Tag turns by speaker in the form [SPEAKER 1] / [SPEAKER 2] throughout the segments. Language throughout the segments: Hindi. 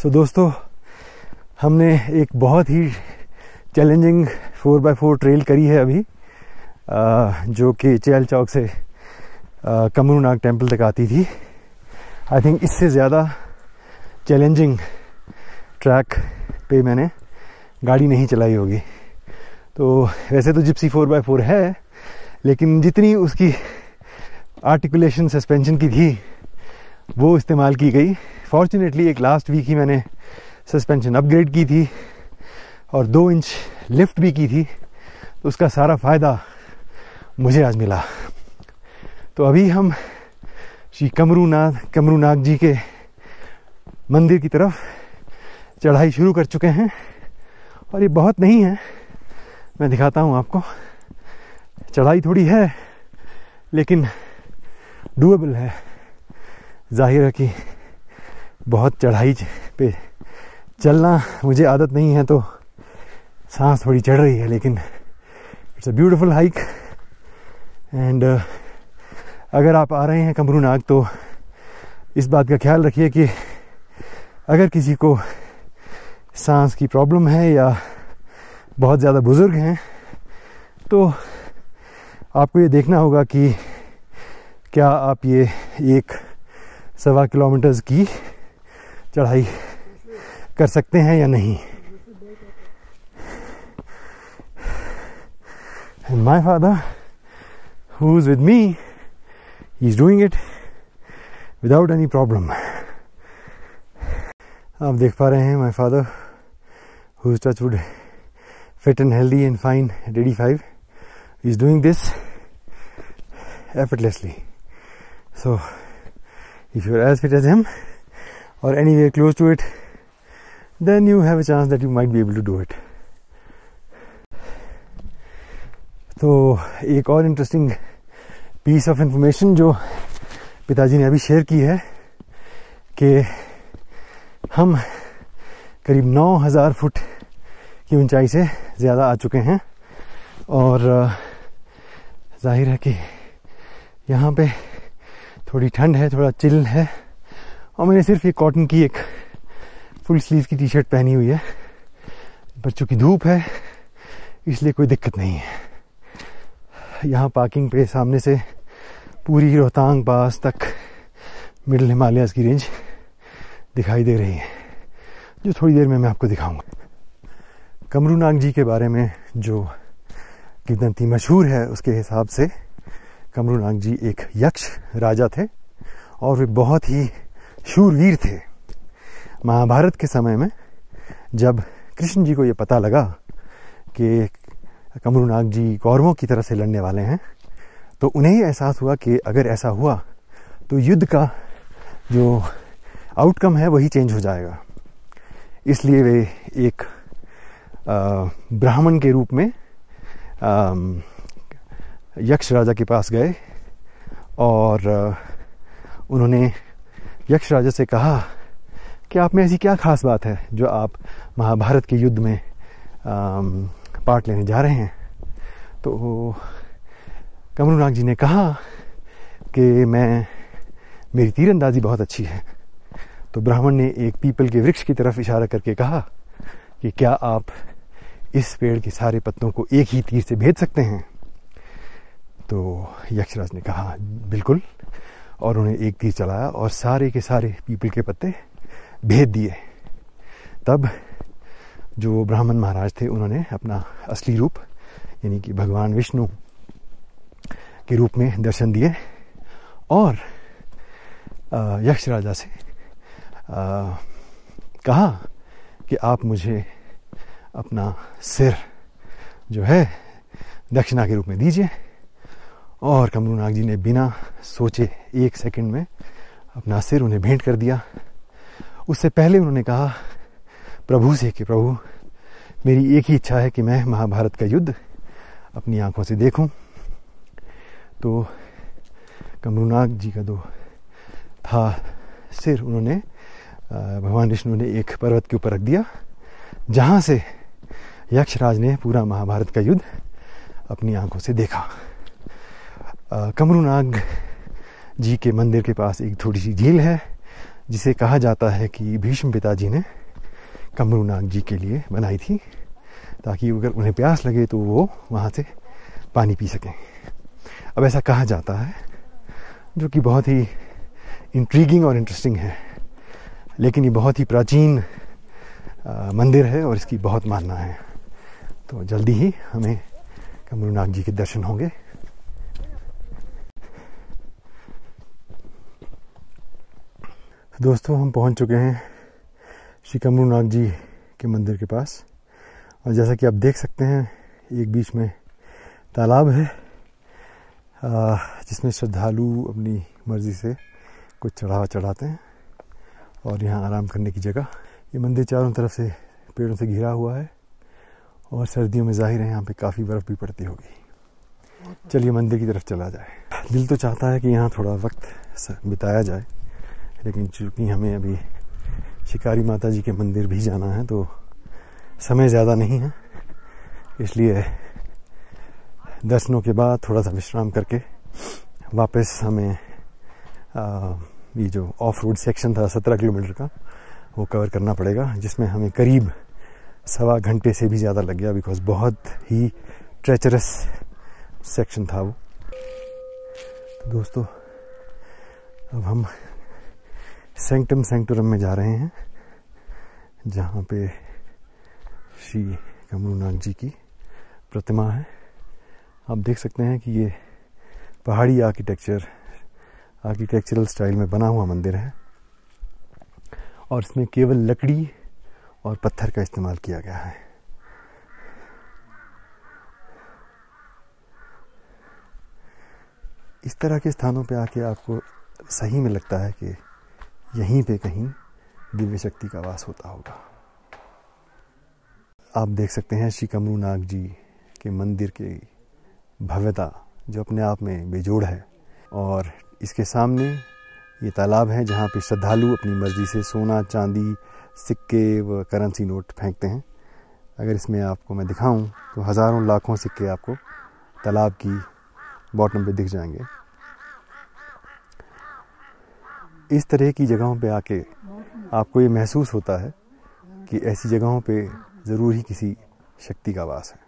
[SPEAKER 1] सो दोस्तों, हमने एक बहुत ही चैलेंजिंग 4x4 ट्रेल करी है अभी, जो कि चेल चौक से कमरू नाग टेम्पल तक आती थी। आई थिंक इससे ज़्यादा चैलेंजिंग ट्रैक पे मैंने गाड़ी नहीं चलाई होगी। तो वैसे तो जिप्सी 4x4 है, लेकिन जितनी उसकी आर्टिकुलेशन सस्पेंशन की थी वो इस्तेमाल की गई। फॉर्चुनेटली एक लास्ट वीक ही मैंने सस्पेंशन अपग्रेड की थी और 2 इंच लिफ्ट भी की थी, तो उसका सारा फ़ायदा मुझे आज मिला। तो अभी हम श्री कमरू नाग जी के मंदिर की तरफ चढ़ाई शुरू कर चुके हैं। और ये बहुत नहीं है, मैं दिखाता हूँ आपको। चढ़ाई थोड़ी है लेकिन डूएबल है। जाहिर है कि बहुत चढ़ाई पे चलना मुझे आदत नहीं है, तो सांस थोड़ी चढ़ रही है, लेकिन it's a beautiful hike. And अगर आप आ रहे हैं कमरू नाग तो इस बात का ख्याल रखिए कि अगर किसी को सांस की प्रॉब्लम है या बहुत ज़्यादा बुज़ुर्ग हैं, तो आपको ये देखना होगा कि क्या आप ये 1.25 किलोमीटर की चढ़ाई कर सकते हैं या नहीं। And my father, who is with me, he's doing it without any problem. आप देख पा रहे हैं my father, who is touch wood fit and healthy and fine at 85, is doing this effortlessly. So if you are as fit as him or anywhere close to it, then you have a chance that you might be able to do it. तो एक और इंटरेस्टिंग पीस ऑफ इंफॉर्मेशन जो पिताजी ने अभी शेयर की है कि हम करीब 9000 फुट की ऊंचाई से ज़्यादा आ चुके हैं। और जाहिर है कि यहाँ पे थोड़ी ठंड है, थोड़ा चिल है। और मैंने सिर्फ ये कॉटन की एक फुल स्लीव की टी शर्ट पहनी हुई है, पर चूँकि धूप है इसलिए कोई दिक्कत नहीं है। यहाँ पार्किंग पे सामने से पूरी रोहतांग पास तक मिडिल हिमालयाज़ की रेंज दिखाई दे रही है, जो थोड़ी देर में मैं आपको दिखाऊंगा। कमरू नाग जी के बारे में जो कितनी मशहूर है, उसके हिसाब से कमरू नाग जी एक यक्ष राजा थे और वे बहुत ही शूरवीर थे। महाभारत के समय में जब कृष्ण जी को ये पता लगा कि कमरू नाग जी कौरवों की तरफ से लड़ने वाले हैं, तो उन्हें एहसास हुआ कि अगर ऐसा हुआ तो युद्ध का जो आउटकम है वही चेंज हो जाएगा। इसलिए वे एक ब्राह्मण के रूप में यक्ष राजा के पास गए और उन्होंने यक्ष राजा से कहा कि आप में ऐसी क्या खास बात है जो आप महाभारत के युद्ध में पार्ट लेने जा रहे हैं। तो कमरू नाग जी ने कहा कि मेरी तीरंदाजी बहुत अच्छी है। तो ब्राह्मण ने एक पीपल के वृक्ष की तरफ इशारा करके कहा कि क्या आप इस पेड़ के सारे पत्तों को एक ही तीर से भेद सकते हैं। तो यक्षराज ने कहा बिल्कुल, और उन्हें एक तीर चलाया और सारे के सारे पीपल के पत्ते भेद दिए। तब जो ब्राह्मण महाराज थे उन्होंने अपना असली रूप यानी कि भगवान विष्णु के रूप में दर्शन दिए और यक्ष राजा से कहा कि आप मुझे अपना सिर जो है दक्षिणा के रूप में दीजिए। और कमरू नाग जी ने बिना सोचे 1 सेकंड में अपना सिर उन्हें भेंट कर दिया। उससे पहले उन्होंने कहा प्रभु से कि प्रभु, मेरी एक ही इच्छा है कि मैं महाभारत का युद्ध अपनी आंखों से देखूं। तो कमरू नाग जी का जो था सिर, उन्होंने भगवान विष्णु ने एक पर्वत के ऊपर रख दिया, जहाँ से यक्षराज ने पूरा महाभारत का युद्ध अपनी आंखों से देखा। कमरू नाग जी के मंदिर के पास एक थोड़ी सी झील है जिसे कहा जाता है कि भीष्म पिताजी ने कमरूनाग जी के लिए बनाई थी, ताकि अगर उन्हें प्यास लगे तो वो वहाँ से पानी पी सकें। अब ऐसा कहा जाता है, जो कि बहुत ही इंट्रीगिंग और इंटरेस्टिंग है, लेकिन ये बहुत ही प्राचीन मंदिर है और इसकी बहुत मानना है। तो जल्दी ही हमें कमरूनाग जी के दर्शन होंगे। दोस्तों, हम पहुंच चुके हैं श्री कमरूनाग जी के मंदिर के पास, और जैसा कि आप देख सकते हैं एक बीच में तालाब है जिसमें श्रद्धालु अपनी मर्जी से कुछ चढ़ावा चढ़ाते हैं, और यहाँ आराम करने की जगह। ये मंदिर चारों तरफ से पेड़ों से घिरा हुआ है, और सर्दियों में जाहिर है यहाँ पे काफ़ी बर्फ़ भी पड़ती होगी। चलिए मंदिर की तरफ चला जाए। दिल तो चाहता है कि यहाँ थोड़ा वक्त बिताया जाए, लेकिन चूँकि हमें अभी शिकारी माता जी के मंदिर भी जाना है तो समय ज़्यादा नहीं है, इसलिए दर्शनों के बाद थोड़ा सा विश्राम करके वापस हमें ये जो ऑफ रोड सेक्शन था 17 किलोमीटर का, वो कवर करना पड़ेगा, जिसमें हमें करीब 1.25 घंटे से भी ज़्यादा लग गया, बिकॉज बहुत ही ट्रेचरस सेक्शन था वो। तो दोस्तों, अब हम सेंक्टम सेंक्टोरम में जा रहे हैं, जहाँ पे श्री कमरूनाग जी की प्रतिमा है। आप देख सकते हैं कि ये पहाड़ी आर्किटेक्चरल स्टाइल में बना हुआ मंदिर है, और इसमें केवल लकड़ी और पत्थर का इस्तेमाल किया गया है। इस तरह के स्थानों पे आके आपको सही में लगता है कि यहीं पे कहीं दिव्य शक्ति का वास होता होगा। आप देख सकते हैं श्री कमरूनाग जी के मंदिर की भव्यता, जो अपने आप में बेजोड़ है, और इसके सामने ये तालाब है जहाँ पे श्रद्धालु अपनी मर्जी से सोना, चांदी, सिक्के व करेंसी नोट फेंकते हैं। अगर इसमें आपको मैं दिखाऊं तो हज़ारों लाखों सिक्के आपको तालाब की बॉटम पे दिख जाएंगे। इस तरह की जगहों पे आके आपको ये महसूस होता है कि ऐसी जगहों पे ज़रूर ही किसी शक्ति का वास है।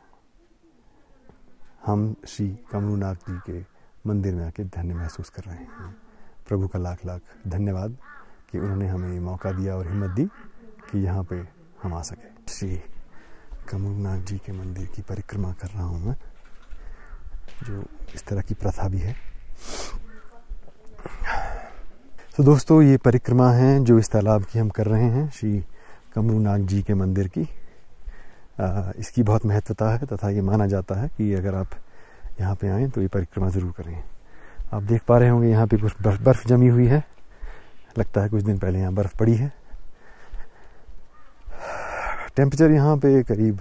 [SPEAKER 1] हम श्री कमरूनाग जी के मंदिर में आके धन्य महसूस कर रहे हैं। प्रभु का लाख लाख धन्यवाद कि उन्होंने हमें ये मौका दिया और हिम्मत दी कि यहाँ पे हम आ सके। श्री कमरूनाग जी के मंदिर की परिक्रमा कर रहा हूँ मैं, जो इस तरह की प्रथा भी है। तो दोस्तों, ये परिक्रमा है जो इस तालाब की हम कर रहे हैं, श्री कमरूनाग जी के मंदिर की। इसकी बहुत महत्वता है, तथा ये माना जाता है कि अगर आप यहाँ पे आएँ तो ये परिक्रमा ज़रूर करें। आप देख पा रहे होंगे यहाँ पे कुछ बर्फ़ जमी हुई है, लगता है कुछ दिन पहले यहाँ बर्फ़ पड़ी है। टेम्परेचर यहाँ पे करीब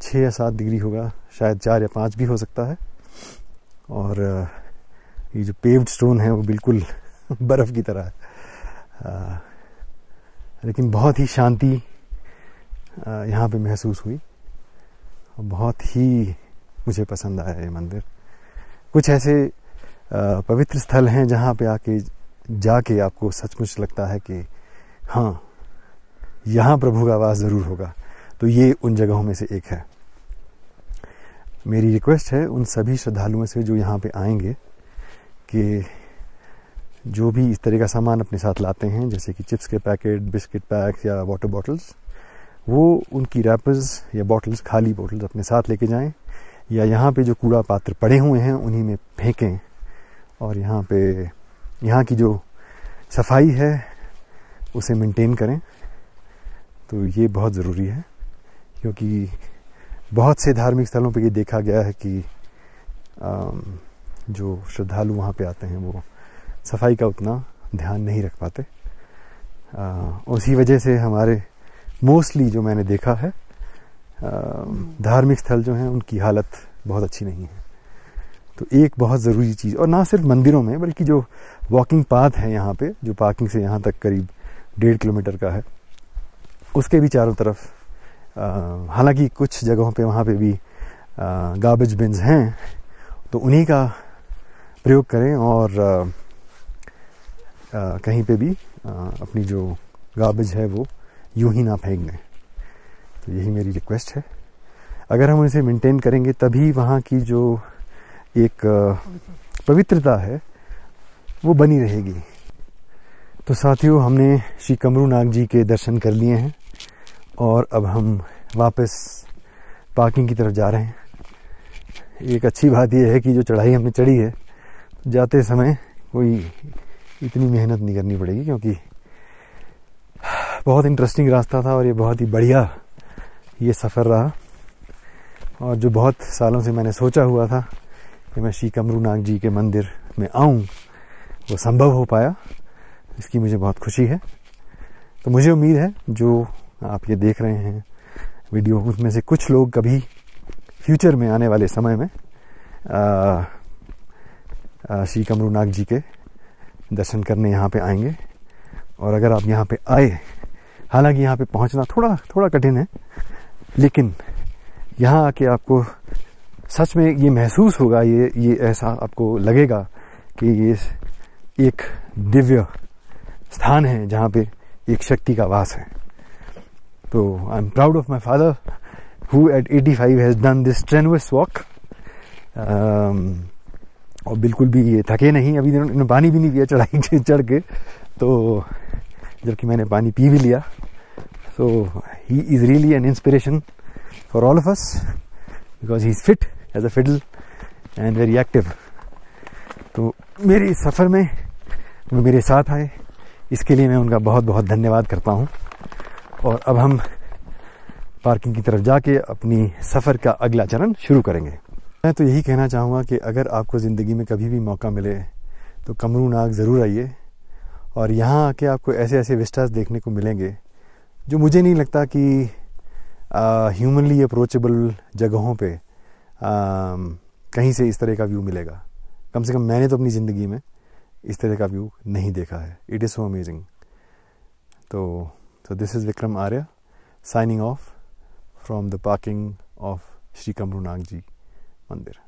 [SPEAKER 1] 6 या 7 डिग्री होगा, शायद 4 या 5 भी हो सकता है, और ये जो पेव्ड स्टोन है वो बिल्कुल बर्फ़ की तरह है। लेकिन बहुत ही शांति यहाँ पे महसूस हुई, और बहुत ही मुझे पसंद आया ये मंदिर। कुछ ऐसे पवित्र स्थल हैं जहाँ पे आके जाके आपको सचमुच लगता है कि हाँ, यहाँ प्रभु का वास ज़रूर होगा। तो ये उन जगहों में से एक है। मेरी रिक्वेस्ट है उन सभी श्रद्धालुओं से जो यहाँ पे आएंगे कि जो भी इस तरह का सामान अपने साथ लाते हैं, जैसे कि चिप्स के पैकेट, बिस्किट पैक्स या वाटर बॉटल्स, वो उनकी रैपर्स या बॉटल्स, खाली बॉटल्स अपने साथ लेके जाएं, या यहाँ पे जो कूड़ा पात्र पड़े हुए हैं उन्हीं में फेंकें, और यहाँ की जो सफाई है उसे मेंटेन करें। तो ये बहुत ज़रूरी है, क्योंकि बहुत से धार्मिक स्थलों पे ये देखा गया है कि जो श्रद्धालु वहाँ पे आते हैं वो सफाई का उतना ध्यान नहीं रख पाते। उसी वजह से हमारे मोस्टली जो मैंने देखा है धार्मिक स्थल जो हैं उनकी हालत बहुत अच्छी नहीं है। तो एक बहुत ज़रूरी चीज़, और ना सिर्फ मंदिरों में बल्कि जो वॉकिंग पाथ है यहाँ पे, जो पार्किंग से यहाँ तक करीब 1.5 किलोमीटर का है, उसके भी चारों तरफ हालांकि कुछ जगहों पे वहाँ पे भी गार्बेज बिन्स हैं, तो उन्हीं का प्रयोग करें, और कहीं पे भी अपनी जो गार्बेज है वो यूं ही ना फेंक दें। तो यही मेरी रिक्वेस्ट है। अगर हम इसे मेंटेन करेंगे तभी वहाँ की जो एक पवित्रता है वो बनी रहेगी। तो साथियों, हमने श्री कमरू नाग जी के दर्शन कर लिए हैं और अब हम वापस पार्किंग की तरफ जा रहे हैं। एक अच्छी बात यह है कि जो चढ़ाई हमने चढ़ी है, जाते समय कोई इतनी मेहनत नहीं करनी पड़ेगी, क्योंकि बहुत इंटरेस्टिंग रास्ता था और ये बहुत ही बढ़िया ये सफ़र रहा। और जो बहुत सालों से मैंने सोचा हुआ था कि मैं श्री कमरू नाग जी के मंदिर में आऊं, वो संभव हो पाया। इसकी मुझे बहुत खुशी है। तो मुझे उम्मीद है जो आप ये देख रहे हैं वीडियो, उसमें से कुछ लोग कभी फ्यूचर में आने वाले समय में श्री कमरू नाग जी के दर्शन करने यहाँ पे आएंगे। और अगर आप यहाँ पे आए, हालांकि यहाँ पे पहुँचना थोड़ा कठिन है, लेकिन यहाँ आके आपको सच में ये महसूस होगा, ये ऐसा आपको लगेगा कि ये एक दिव्य स्थान है जहाँ पे एक शक्ति का वास है। तो I am proud of my father who at 85 has done this strenuous walk. और बिल्कुल भी ये थके नहीं। अभी इन्होंने पानी भी नहीं पिया चढ़ाई चढ़ के, तो जबकि मैंने पानी पी भी लिया। So he is really an inspiration for all of us, because he is fit as a fiddle and very active. तो मेरे इस सफ़र में वो मेरे साथ आए, इसके लिए मैं उनका बहुत बहुत धन्यवाद करता हूँ। और अब हम पार्किंग की तरफ जाके अपनी सफ़र का अगला चरण शुरू करेंगे। मैं तो यही कहना चाहूँगा कि अगर आपको ज़िंदगी में कभी भी मौका मिले तो कमरू नाग ज़रूर आइए। और यहाँ आके आपको ऐसे ऐसे विस्टास देखने को मिलेंगे जो मुझे नहीं लगता कि ह्यूमनली अप्रोचेबल जगहों पे कहीं से इस तरह का व्यू मिलेगा। कम से कम मैंने तो अपनी ज़िंदगी में इस तरह का व्यू नहीं देखा है। It is so amazing. तो this is Vikram Arya signing off from the parking of Shri Kamru Nag ji मंदिर।